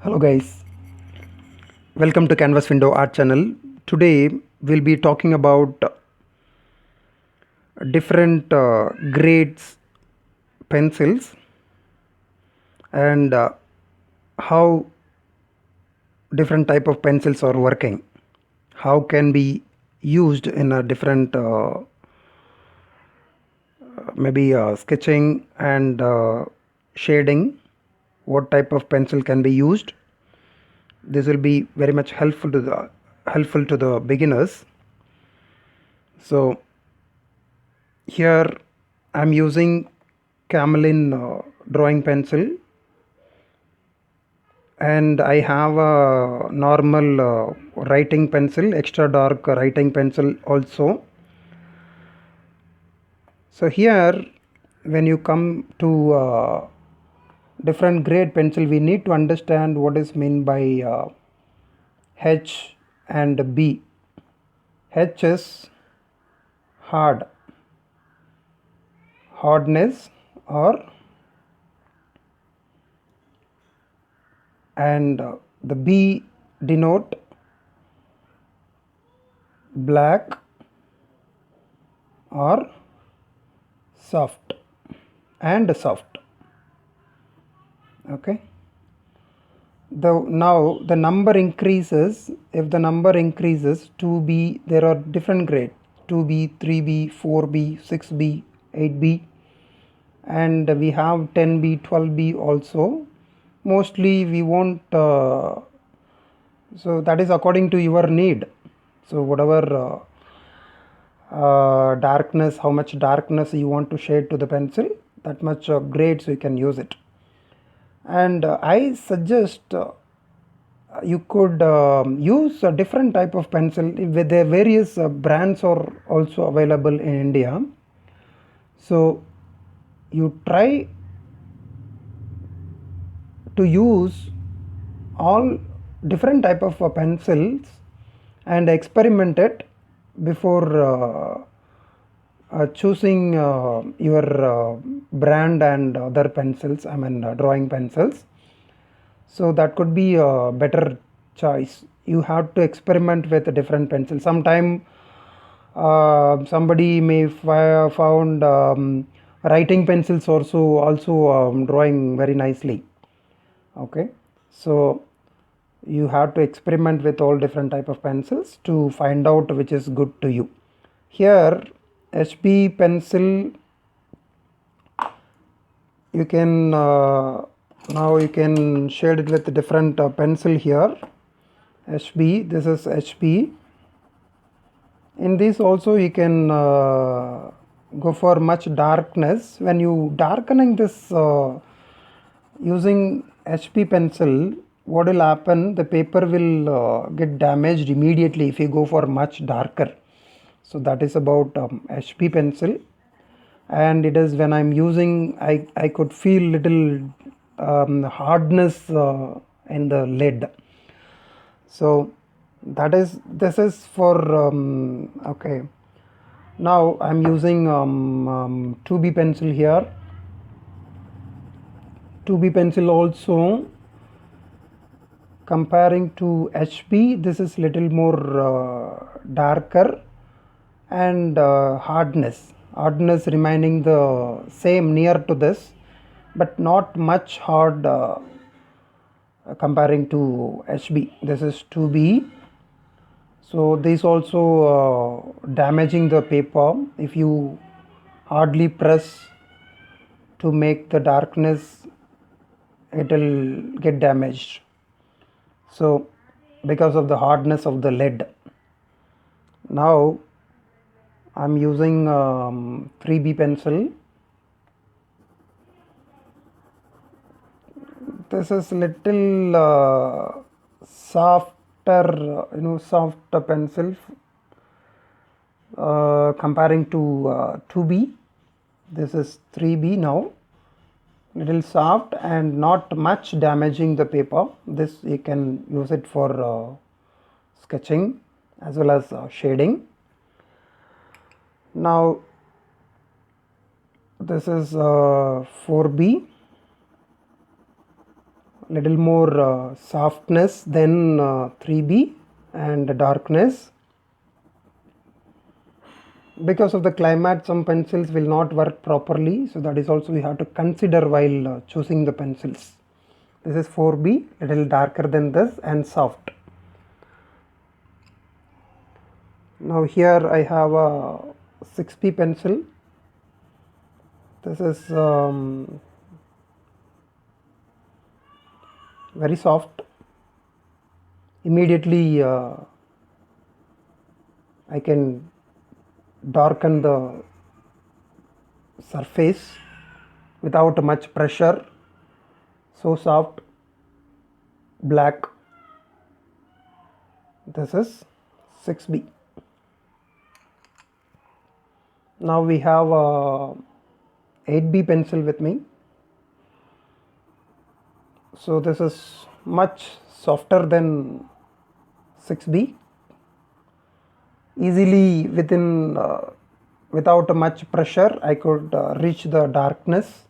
Hello guys, welcome to Canvas Window Art Channel. Today we'll be talking about different grades pencils and how different type of pencils are working. How can be used in a different maybe sketching and shading. What type of pencil can be used? This will be very much helpful to the beginners. So here I'm using Camelin drawing pencil, and I have a normal writing pencil, extra dark writing pencil also. So here when you come to different grade pencil, we need to understand what is meant by H and B. H is hardness, or and the B denote black or soft. Okay, now the number increases. If the number increases, 2B, there are different grades: 2B, 3B, 4B, 6B, 8B, and we have 10B, 12B also. Mostly we won't so that is according to your need. So whatever darkness, how much darkness you want to shade to the pencil, that much grades you can use it. And I suggest you could use a different type of pencil. With the various brands are also available in India. So you try to use all different type of pencils and experiment it before choosing your brand and other pencils, drawing pencils. So that could be a better choice. You have to experiment with a different pencil. Sometime somebody may found writing pencils also drawing very nicely. Okay, so you have to experiment with all different type of pencils to find out which is good to you. Here HB pencil, you can now you can shade it with a different pencil. Here HB, this is HB. In this also you can go for much darkness. When you darkening this using HB pencil, what will happen, the paper will get damaged immediately if you go for much darker. So that is about HB pencil. And it is when I'm using, I could feel little hardness in the lead. So this is for okay. Now I'm using 2B pencil here. 2B pencil also, comparing to HB, this is little more darker, and hardness remaining the same, near to this, but not much hard comparing to HB. This is 2B. So this also damaging the paper. If you hardly press to make the darkness, it will get damaged. So because of the hardness of the lead. Now I'm using 3B pencil. This is little softer, softer pencil comparing to 2B. This is 3B now. Little soft and not much damaging the paper. This you can use it for sketching as well as shading. Now this is 4B. little more softness than 3B and darkness. Because of the climate, some pencils will not work properly, so that is also we have to consider while choosing the pencils. This is 4B, little darker than this and soft. Now here I have a 6B pencil. This is very soft. Immediately I can darken the surface without much pressure. So soft, black. This is 6B. Now we have a 8B pencil with me. So this is much softer than 6B. Easily without much pressure I could reach the darkness.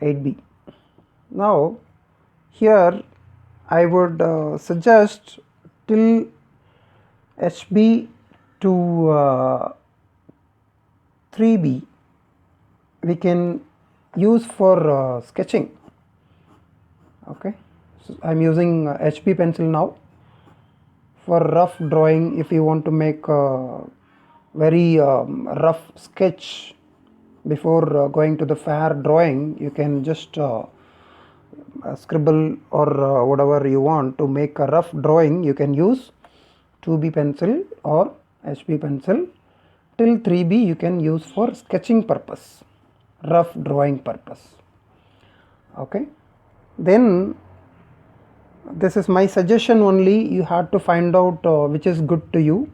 8B. Now here I would suggest till HB to 3B we can use for sketching. Okay, so I am using HB pencil now. For rough drawing, if you want to make a very rough sketch before going to the fair drawing, you can just scribble or whatever you want to make a rough drawing. You can use 2B pencil or HB pencil. Till 3B you can use for sketching purpose, rough drawing purpose. Okay, then this is my suggestion only. You have to find out which is good to you.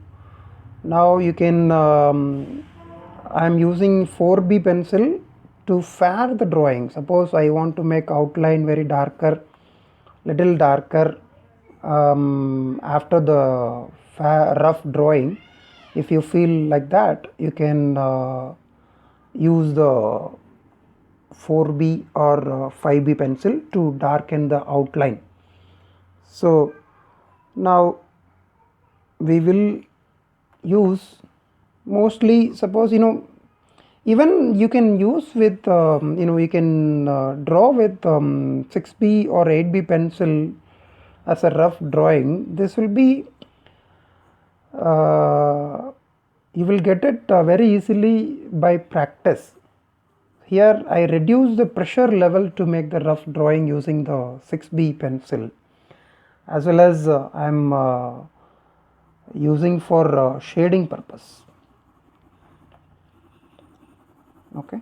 Now you can I am using 4B pencil to fair the drawing. Suppose I want to make outline very darker, little darker after the rough drawing. If you feel like that, you can use the 4B or 5B pencil to darken the outline. So now we will use mostly, suppose even you can use with you can draw with 6B or 8B pencil as a rough drawing. This will be you will get it very easily by practice. Here I reduce the pressure level to make the rough drawing using the 6B pencil, as well as I am using for shading purpose. Okay,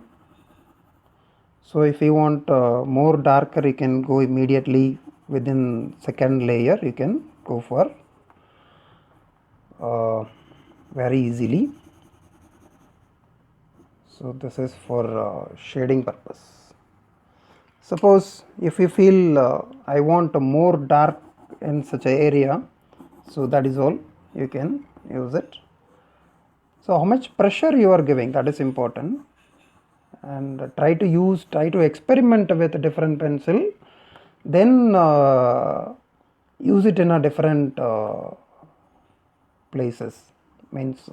so if you want more darker, you can go immediately within second layer. You can go for very easily. So this is for shading purpose. Suppose if you feel I want more dark in such an area, so that is all, you can use it. So how much pressure you are giving, that is important, and try to experiment with a different pencil, then use it in a different places. Means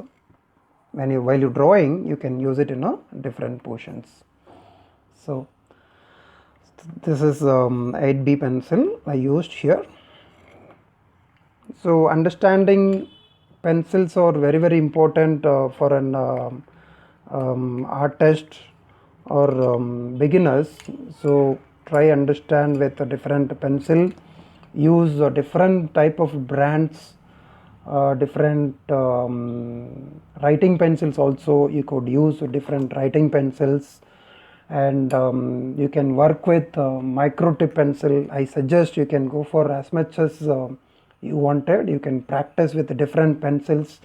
while you drawing, you can use it in a different portions. So this is 8B pencil I used here. So understanding pencils are very important for an artist or beginners. So try understand with a different pencil, use a different type of brands, different writing pencils also. You could use different writing pencils, and you can work with micro tip pencil. I suggest you can go for as much as you wanted. You can practice with different pencils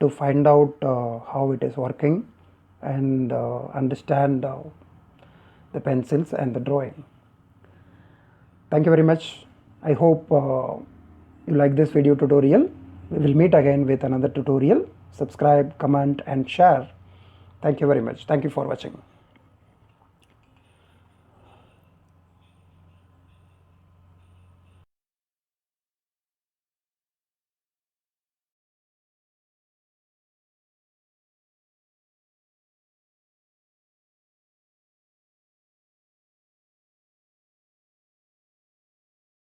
to find out how it is working and understand the pencils and the drawing. Thank you very much. I hope you like this video tutorial. We will meet again with another tutorial. Subscribe, comment and share. Thank you very much. Thank you for watching.